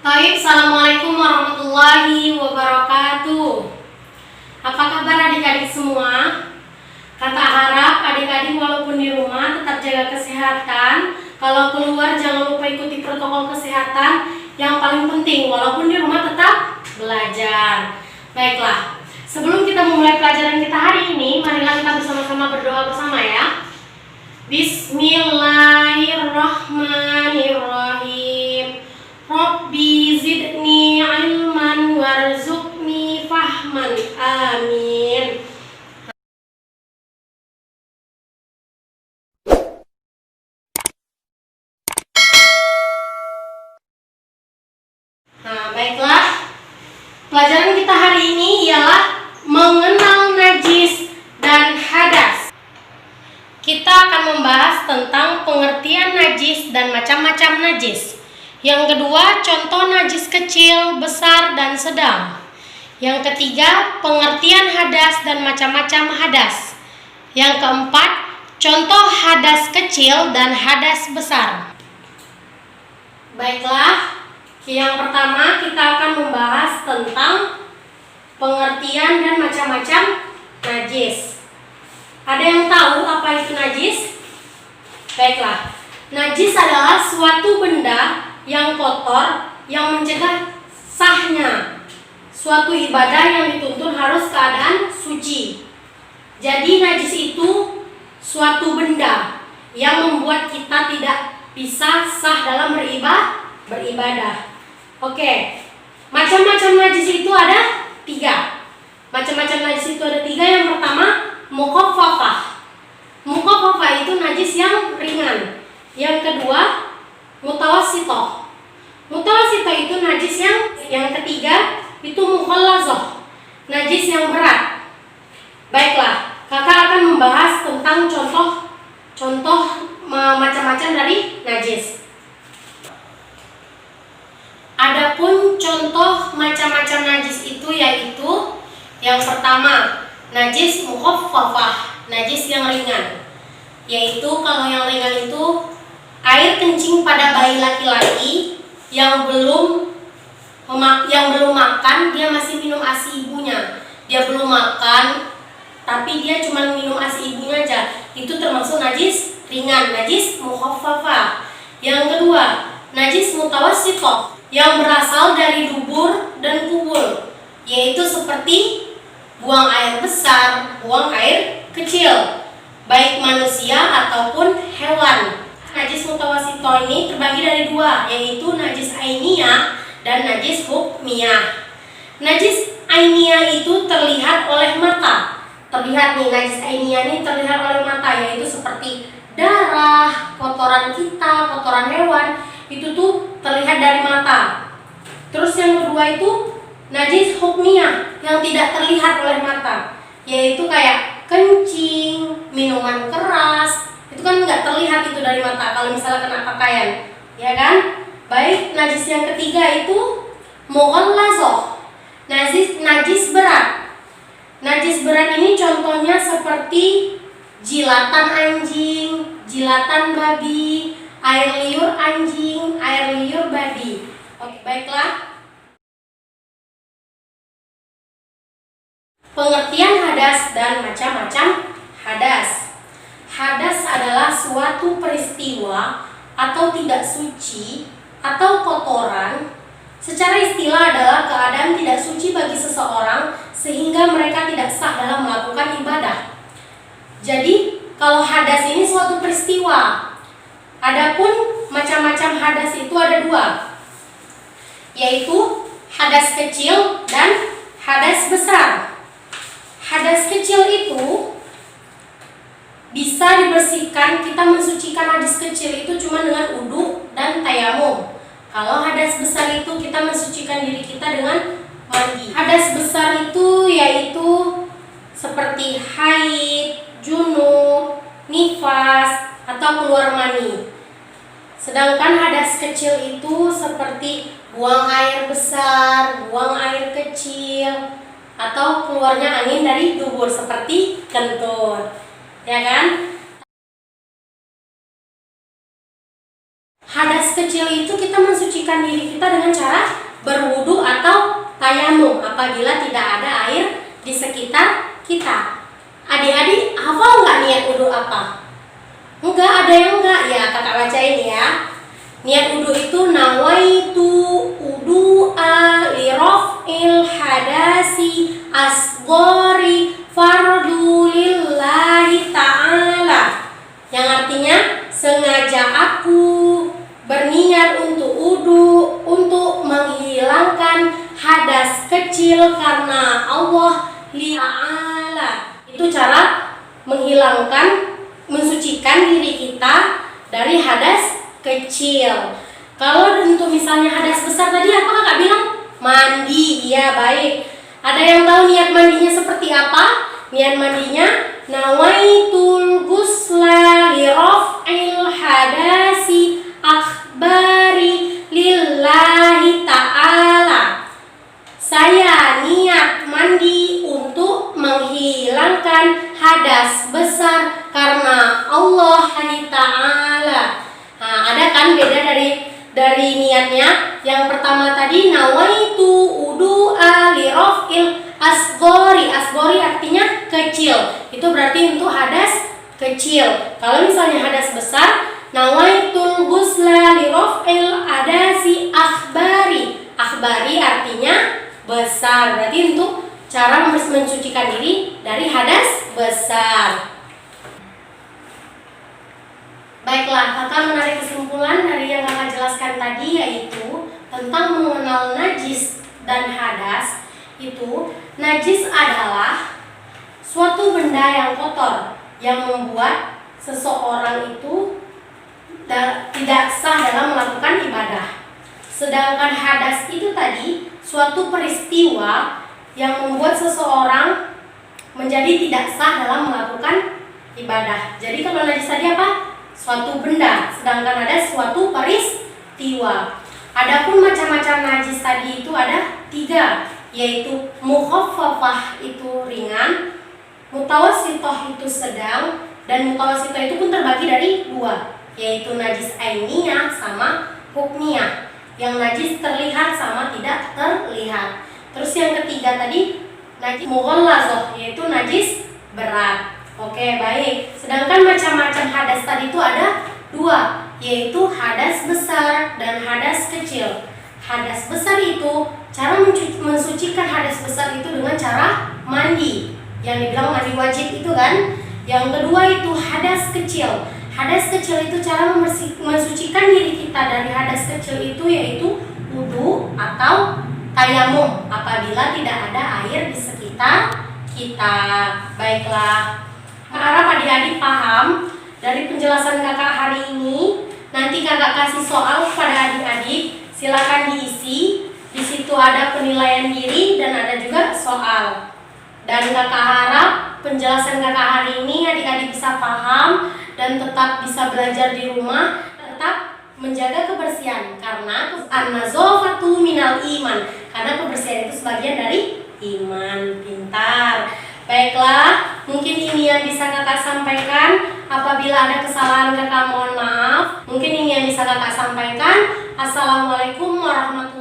Baik, Assalamualaikum warahmatullahi wabarakatuh. Apa kabar adik-adik semua? Kakak harap adik-adik walaupun di rumah tetap jaga kesehatan. Kalau keluar jangan lupa ikuti protokol kesehatan. Yang paling penting walaupun di rumah tetap belajar. Baiklah, sebelum kita memulai pelajaran kita hari ini, marilah kita bersama-sama berdoa bersama ya. Bismillahirrahmanirrahim. Rabbi zidni ilman warzuqni fahman. Amin. Nah, baiklah. Pelajaran kita hari ini ialah mengenal najis dan hadas. Kita akan membahas tentang pengertian najis dan macam-macam najis. Yang kedua, contoh najis kecil, besar, dan sedang. Yang ketiga, pengertian hadas dan macam-macam hadas. Yang keempat, contoh hadas kecil dan hadas besar. Baiklah, yang pertama kita akan membahas tentang pengertian dan macam-macam najis. Ada yang tahu apa itu najis? Baiklah, najis adalah suatu benda yang kotor yang mencegah sahnya suatu ibadah yang dituntut harus keadaan suci. Jadi najis itu suatu benda yang membuat kita tidak bisa sah dalam beribadah. Oke, macam-macam najis itu ada 3. Macam-macam najis itu ada 3. Yang pertama, mukhaffafah. Mukhaffafah itu najis yang ringan. Yang kedua, mutawassithah. Mutawassithah itu najis yang ketiga itu mughallazah, najis yang berat. Baiklah, kakak akan membahas tentang contoh macam-macam dari najis. Adapun contoh macam-macam najis itu yaitu yang pertama, najis mukhaffafah, najis yang ringan. Yaitu kalau yang ringan itu air kencing pada bayi laki-laki yang belum makan, dia masih minum ASI ibunya. Dia belum makan, tapi dia cuma minum ASI ibunya aja. Itu termasuk najis ringan, najis mukhaffafah. Yang kedua, najis mutawassithah, yang berasal dari dubur dan kubul, yaitu seperti buang air besar, buang air kecil, baik manusia ataupun hewan. Najis mutawassithah ini terbagi dari 2, yaitu najis ainiyah dan najis hukmiyah. Najis ainiyah itu terlihat oleh mata. Terlihat nih, najis ainiyah ini terlihat oleh mata, yaitu seperti darah, kotoran kita, kotoran hewan, itu tuh terlihat dari mata. Terus yang kedua itu najis hukmiyah, yang tidak terlihat oleh mata, yaitu kayak kencing, minuman keras, itu kan nggak terlihat itu dari mata kalau misalnya kena pakaian, ya kan? Baik, najis yang ketiga itu mughallazah, najis berat. Najis berat ini contohnya seperti jilatan anjing, jilatan babi, air liur anjing, air liur babi. Oke, baiklah. Pengertian hadas dan macam-macam hadas. Hadas adalah suatu peristiwa atau tidak suci atau kotoran. Secara istilah adalah keadaan tidak suci bagi seseorang sehingga mereka tidak sah dalam melakukan ibadah. Jadi, kalau hadas ini suatu peristiwa. Adapun macam-macam hadas itu ada 2, yaitu hadas kecil dan hadas besar. Hadas kecil itu bisa dibersihkan, kita mensucikan hadas kecil itu cuma dengan wudu dan tayamum. Kalau hadas besar itu kita mensucikan diri kita dengan mandi. Hadas besar itu yaitu seperti haid, junub, nifas, atau keluar mani. Sedangkan hadas kecil itu seperti buang air besar, buang air kecil, atau keluarnya angin dari dubur seperti kentut. Ya kan? Hadas kecil itu kita mensucikan diri kita dengan cara tayamum apabila tidak ada air di sekitar kita. Adik-adik hafal nggak niat wudhu apa? Enggak, ada yang enggak ya, kakak bacain ya. Niat wudhu itu nawaitu wudu'a li raf'il hadasi asghari fardu lillahi ta'ala. Yang artinya sengaja aku berniat untuk wudhu untuk menghilangkan hadas kecil karena Allah ta'ala. Itu cara menghilangkan, mensucikan diri kita dari hadas kecil. Kalau untuk misalnya hadas besar tadi apa kakak bilang? Mandi, iya baik. Ada yang tahu niat mandinya seperti apa? Niat mandinya nawaitul ghusla li raf'il hadasi akhbari lillahi ta'ala. Saya niat mandi untuk menghilangkan hadas besar karena Allah Ta'ala. Nah, ada kan beda dari niatnya. Yang pertama tadi nawaitu wudu'a li raf'il asghari. Asghari artinya kecil. Itu berarti untuk hadas kecil. Kalau misalnya hadas besar, nawaitul ghusla li raf'il hadasi akhbari. Akhbari artinya besar. Berarti untuk cara mensucikan diri dari hadas besar. Baiklah, kakak menarik kesimpulan dari yang kakak jelaskan tadi, yaitu tentang mengenal najis dan hadas. Itu najis adalah suatu benda yang kotor yang membuat seseorang itu tidak sah dalam melakukan ibadah. Sedangkan hadas itu tadi suatu peristiwa yang membuat seseorang menjadi tidak sah dalam melakukan ibadah. Jadi kalau najis tadi apa? Suatu benda, sedangkan ada suatu peristiwa. Adapun macam-macam najis tadi itu ada 3, yaitu mukhaffafah itu ringan, mutawassithah itu sedang, dan mutawassithah itu pun terbagi dari 2, yaitu najis ainiyah sama hukmiyah. Yang najis terlihat sama tidak terlihat. Terus yang ketiga tadi najis mughallazah, yaitu najis berat. Oke, baik. Sedangkan macam-macam hadas tadi itu ada 2, yaitu hadas besar dan hadas kecil. Hadas besar itu cara mensucikan hadas besar itu dengan cara mandi, yang dibilang mandi wajib itu kan. Yang kedua itu hadas kecil. Hadas kecil itu cara mensucikan diri kita dari hadas kecil itu yaitu wudhu atau tayamum apabila tidak ada air di sekitar kita. Baiklah, harap adik-adik paham dari penjelasan kakak hari ini. Nanti kakak kasih soal kepada adik-adik, silakan diisi. Di situ ada penilaian diri dan ada juga soal. Dan kakak harap penjelasan kakak hari ini adik-adik bisa paham dan tetap bisa belajar di rumah, tetap menjaga kebersihan karena an-nazafatu minal iman. Karena kebersihan itu sebagian dari iman. Pintar. Baiklah, mungkin ini yang bisa kakak sampaikan. Apabila ada kesalahan kakak mohon maaf. Mungkin ini yang bisa kakak sampaikan. Assalamualaikum warahmatullahi wabarakatuh.